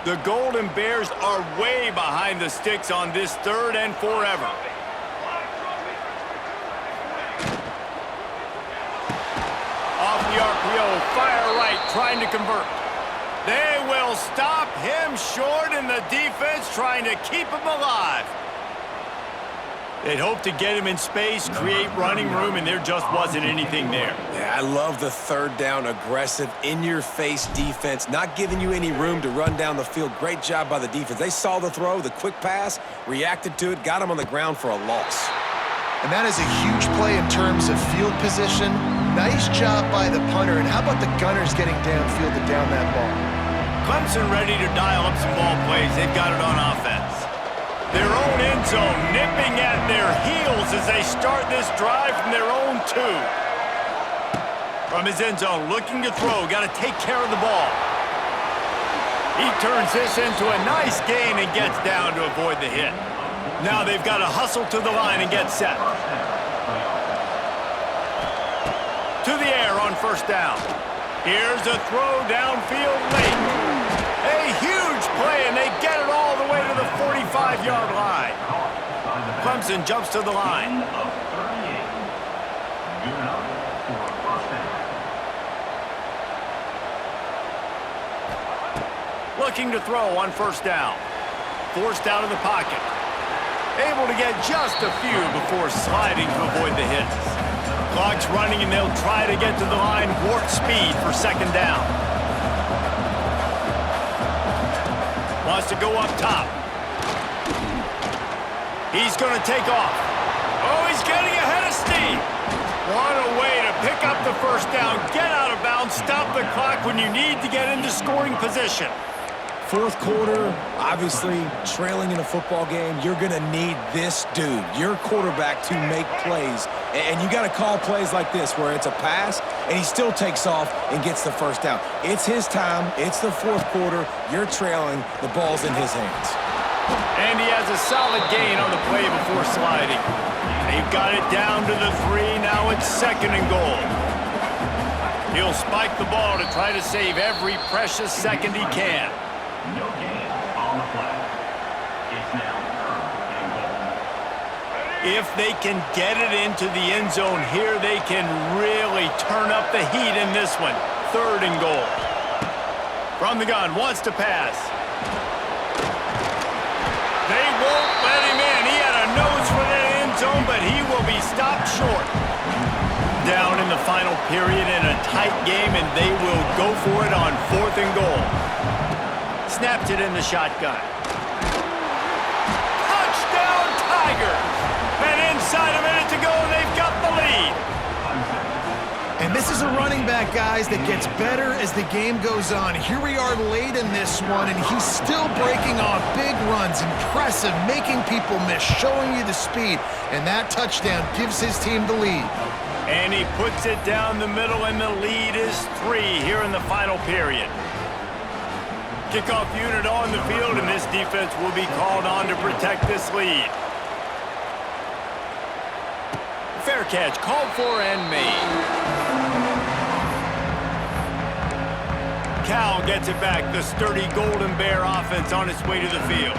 The Golden Bears are way behind the sticks on this 3rd and forever. Off the RPO, fire right, trying to convert. They will stop him short, and the defense trying to keep him alive. They'd hope to get him in space, create running room, and there just wasn't anything there. Yeah, I love the 3rd down, aggressive, in-your-face defense, not giving you any room to run down the field. Great job by the defense. They saw the throw, the quick pass, reacted to it, got him on the ground for a loss. And that is a huge play in terms of field position. Nice job by the punter. And how about the Gunners getting downfield to down that ball? Clemson ready to dial up some ball plays. They've got it on offense. Their own end zone nipping at their heels as they start this drive from their own 2. From his end zone, looking to throw. Got to take care of the ball. He turns this into a nice gain and gets down to avoid the hit. Now they've got to hustle to the line and get set. To the air on 1st down. Here's a throw downfield late. A huge play, and they get it all the way to the 45-yard line. Clemson jumps to the line. Looking to throw on 1st down. Forced out of the pocket. Able to get just a few before sliding to avoid the hits. Clock's running, and they'll try to get to the line warp speed for 2nd down. Wants to go up top. He's going to take off. Oh, he's getting ahead of steam. What a way to pick up the 1st down, get out of bounds, stop the clock when you need to get into scoring position. 4th quarter, obviously trailing in a football game, you're going to need this dude, your quarterback, to make plays. And you got to call plays like this where it's a pass and he still takes off and gets the 1st down. It's his time. It's the 4th quarter. You're trailing. The ball's in his hands. And he has a solid gain on the play before sliding. They've got it down to the 3. Now it's 2nd and goal. He'll spike the ball to try to save every precious second he can. No gain on the flag. It's now 3rd and goal. If they can get it into the end zone here, they can really turn up the heat in this one. 3rd and goal. From the gun, wants to pass. They won't let him in. He had a nose for that end zone, but he will be stopped short. Down in the final period in a tight game, and they will go for it on 4th and goal. Snapped it in the shotgun. Touchdown, Tigers! And inside a minute to go, they've got the lead. And this is a running back, guys, that gets better as the game goes on. Here we are late in this one, and he's still breaking off big runs. Impressive, making people miss, showing you the speed. And that touchdown gives his team the lead. And he puts it down the middle, and the lead is 3 here in the final period. Kickoff unit on the field, and this defense will be called on to protect this lead. Fair catch, called for and made. Cal gets it back, the sturdy Golden Bear offense on its way to the field.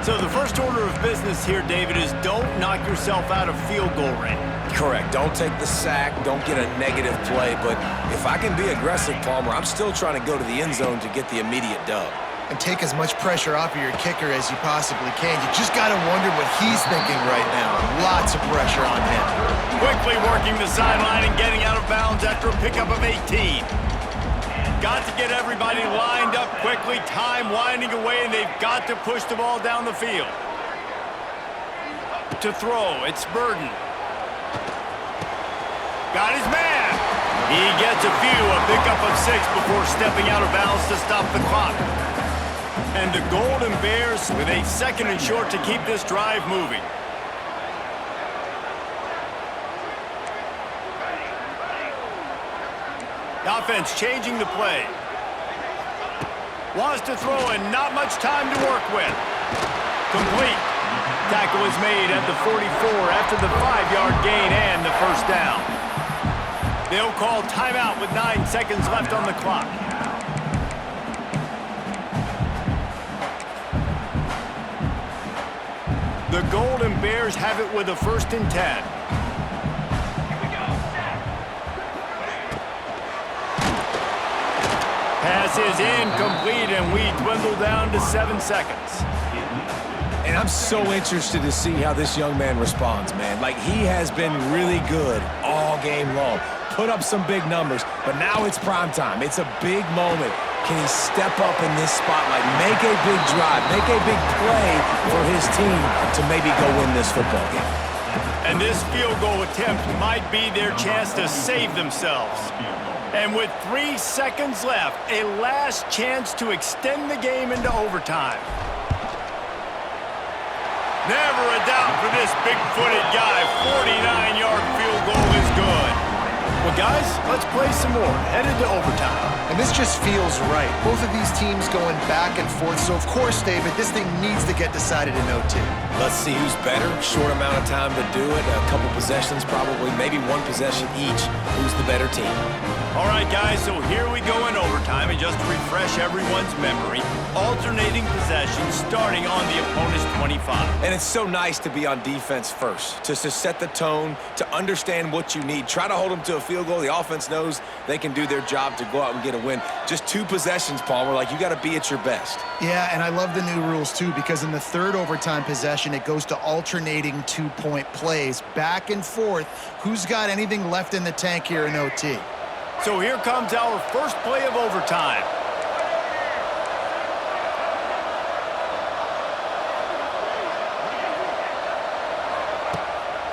So the first order of business here, David, is don't knock yourself out of field goal range. Correct. Don't take the sack. Don't get a negative play. But if I can be aggressive, Palmer, I'm still trying to go to the end zone to get the immediate dub. And take as much pressure off of your kicker as you possibly can. You just got to wonder what he's thinking right now. Lots of pressure on him. Quickly working the sideline and getting out of bounds after a pickup of 18. Got to get everybody lined up quickly. Time winding away, and they've got to push the ball down the field. To throw, it's Burden. Got his man. He gets a pickup of 6 before stepping out of bounds to stop the clock. And the Golden Bears with a 2nd and short to keep this drive moving. The offense changing the play. Wants to throw and not much time to work with. Complete. Tackle is made at the 44 after the 5-yard gain and the 1st down. They'll call timeout with 9 seconds left on the clock. The Golden Bears have it with a 1st and 10. Pass is incomplete, and we dwindle down to 7 seconds. And I'm so interested to see how this young man responds, man. Like, he has been really good all game long. Put up some big numbers, but now it's prime time. It's a big moment. Can he step up in this spotlight, make a big drive, make a big play for his team to maybe go win this football game? And this field goal attempt might be their chance to save themselves. And with 3 seconds left, a last chance to extend the game into overtime. Never a doubt for this big-footed guy. 49-yard field goal is good. Well, guys, let's play some more. Headed to overtime. And this just feels right. Both of these teams going back and forth. So, of course, David, this thing needs to get decided in OT. Let's see who's better. Short amount of time to do it. A couple possessions probably. Maybe one possession each. Who's the better team? All right, guys, so here we go in overtime. And just to refresh everyone's memory, alternating possessions starting on the opponent's 25. And it's so nice to be on defense first, just to set the tone, to understand what you need. Try to hold them to a field goal. The offense knows they can do their job to go out and get a win. Just 2 possessions, Palmer. Like, you got to be at your best. Yeah, and I love the new rules, too, because in the 3rd overtime possession, it goes to alternating 2-point plays, back and forth. Who's got anything left in the tank here in OT? So here comes our first play of overtime.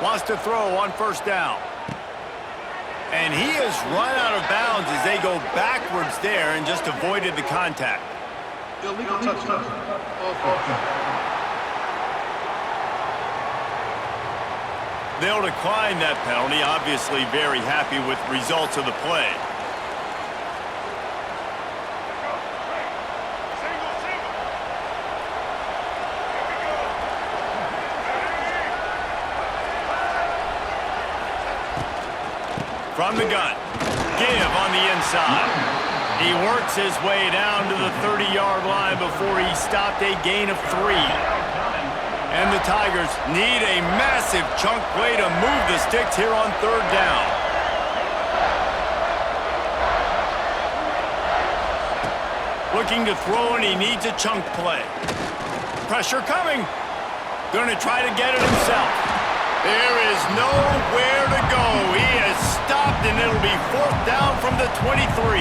Wants to throw on 1st down. And he has run out of bounds as they go backwards there and just avoided the contact. Illegal touchdown. They'll decline that penalty, obviously very happy with results of the play. From the gun, give on the inside. He works his way down to the 30-yard line before he stopped a gain of 3. And the Tigers need a massive chunk play to move the sticks here on 3rd down. Looking to throw, and he needs a chunk play. Pressure coming. Going to try to get it himself. There is nowhere to go. He has stopped, and it'll be 4th down from the 23.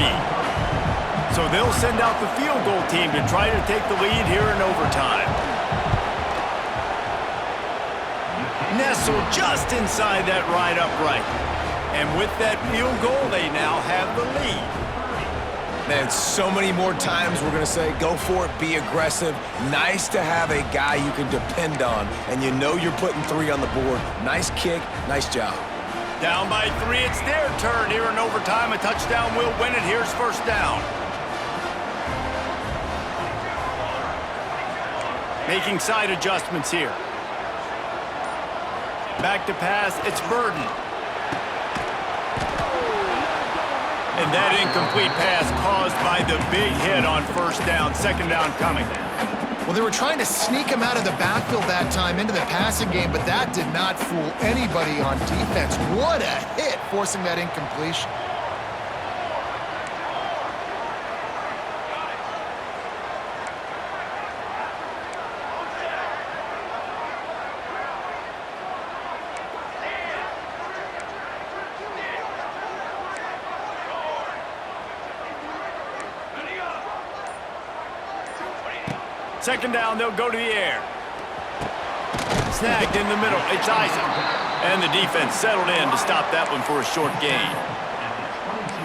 So they'll send out the field goal team to try to take the lead here in overtime. Nestled just inside that right upright. And with that field goal, they now have the lead. Man, so many more times we're going to say, go for it, be aggressive. Nice to have a guy you can depend on, and you know you're putting 3 on the board. Nice kick, nice job. Down by 3, it's their turn here in overtime. A touchdown will win it. Here's 1st down. Making side adjustments here. Back to pass, it's Burden. And that incomplete pass caused by the big hit on 1st down. 2nd down coming. Well, they were trying to sneak him out of the backfield that time into the passing game, but that did not fool anybody on defense. What a hit, forcing that incompletion. Second down, they'll go to the air. Snagged in the middle, it's Isaac. And the defense settled in to stop that one for a short gain.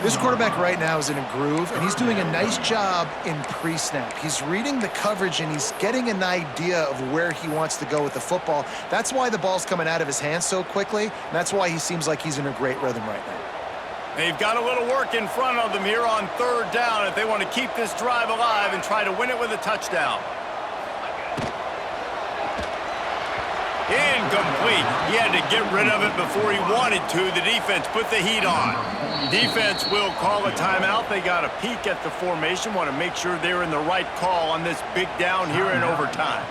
This quarterback right now is in a groove, and he's doing a nice job in pre-snap. He's reading the coverage, and he's getting an idea of where he wants to go with the football. That's why the ball's coming out of his hands so quickly, and that's why he seems like he's in a great rhythm right now. They've got a little work in front of them here on 3rd down if they want to keep this drive alive and try to win it with a touchdown. Incomplete. He had to get rid of it before he wanted to. The defense put the heat on. Defense will call a timeout. They got a peek at the formation. Want to make sure they're in the right call on this big down here in overtime.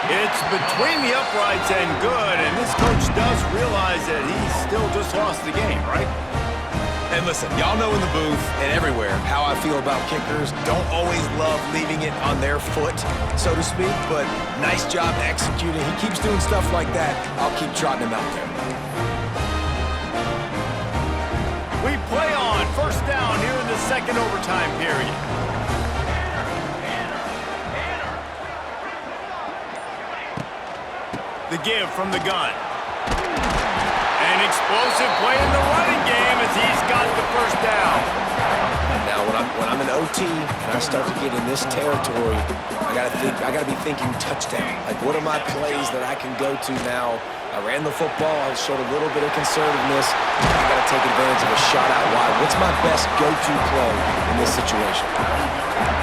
It's between the uprights and good, and this coach does realize that he's still just lost the game, right? And listen, y'all know in the booth and everywhere how I feel about kickers. Don't always love leaving it on their foot, so to speak, but nice job executing. He keeps doing stuff like that. I'll keep trotting him out there. We play on first down here in the second overtime period. The give from the gun. An explosive play in the running game as he's got the first down. Now, when I'm in OT and I start to get in this territory, I gotta be thinking touchdown. Like, what are my plays that I can go to now? I ran the football. I showed a little bit of conservativeness. I gotta take advantage of a shot out wide. What's my best go-to play in this situation?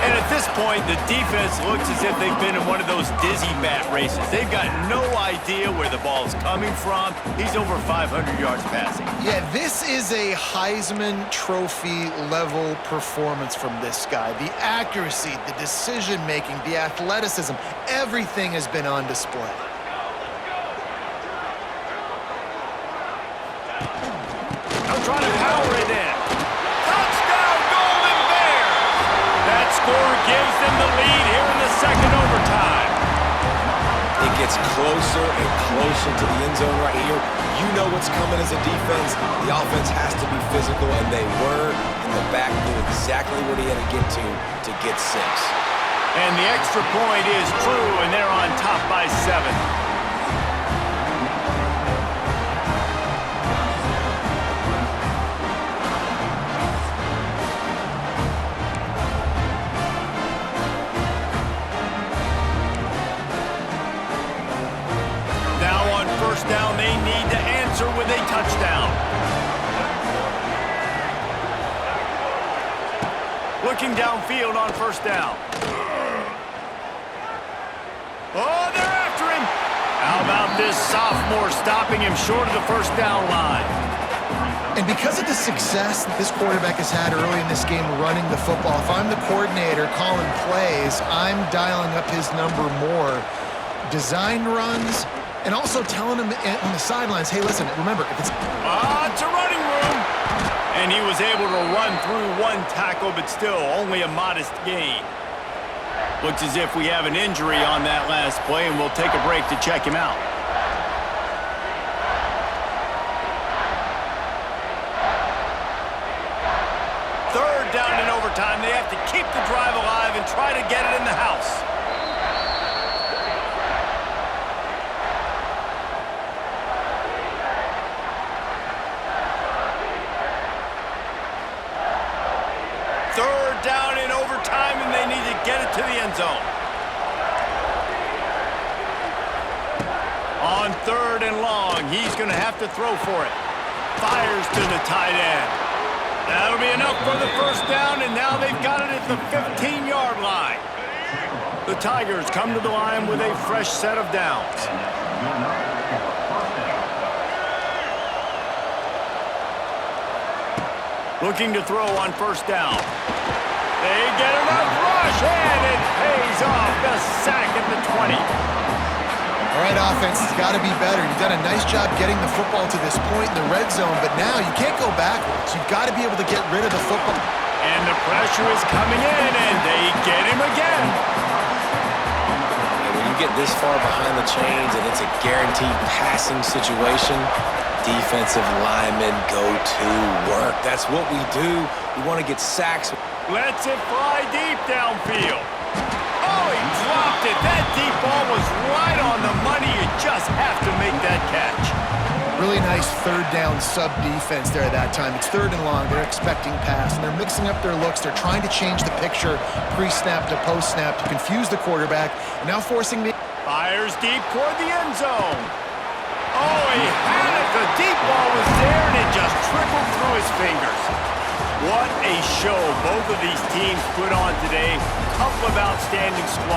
And at this point, the defense looks as if they've been in one of those dizzy bat races. They've got no idea where the ball is coming from. He's over 500 yards passing. Yeah, this is a Heisman Trophy level performance from this guy. The accuracy, the decision-making, the athleticism, everything has been on display. I'm trying to power it in. Touchdown, Golden Bears! That score gives them the lead here in the second overtime. It gets closer and closer to the end zone right here. You know what's coming as a defense. The offense has to be physical, and they were. And the back knew exactly what he had to get 6. And the extra point is true, and they're on top by 7. Down, they need to answer with a touchdown. Looking downfield on first down. Oh, they're after him. How about this sophomore stopping him short of the first down line? And because of the success that this quarterback has had early in this game running the football, if I'm the coordinator calling plays, I'm dialing up his number more. Design runs, and also telling him on the sidelines, hey, listen, remember, if it's... It's a running room. And he was able to run through one tackle, but still only a modest gain. Looks as if we have an injury on that last play, and we'll take a break to check him out. Third down in overtime. They have to keep the drive alive and try to get it in the house. Third down in overtime, and they need to get it to the end zone. On third and long, he's going to have to throw for it. Fires to the tight end. That'll be enough for the first down, and now they've got it at the 15-yard line. The Tigers come to the line with a fresh set of downs. Looking to throw on first down. They get enough rush, and it pays off. The sack at the 20. All right, offense, it's got to be better. You've done a nice job getting the football to this point in the red zone, but now you can't go backwards. You've got to be able to get rid of the football. And the pressure is coming in, and they get him again. And when you get this far behind the chains and it's a guaranteed passing situation, defensive linemen go to work. That's what we do. We want to get sacks. Lets it fly deep downfield. Oh, he dropped it. That deep ball was right on the money. You just have to make that catch. Really nice third down sub defense there at that time. It's third and long. They're expecting pass, and they're mixing up their looks. They're trying to change the picture pre-snap to post-snap to confuse the quarterback, and now forcing the... Fires deep toward the end zone. Oh, he had it. The deep ball was there, and it just trickled through his fingers. What a show both of these teams put on today. Couple of outstanding squads.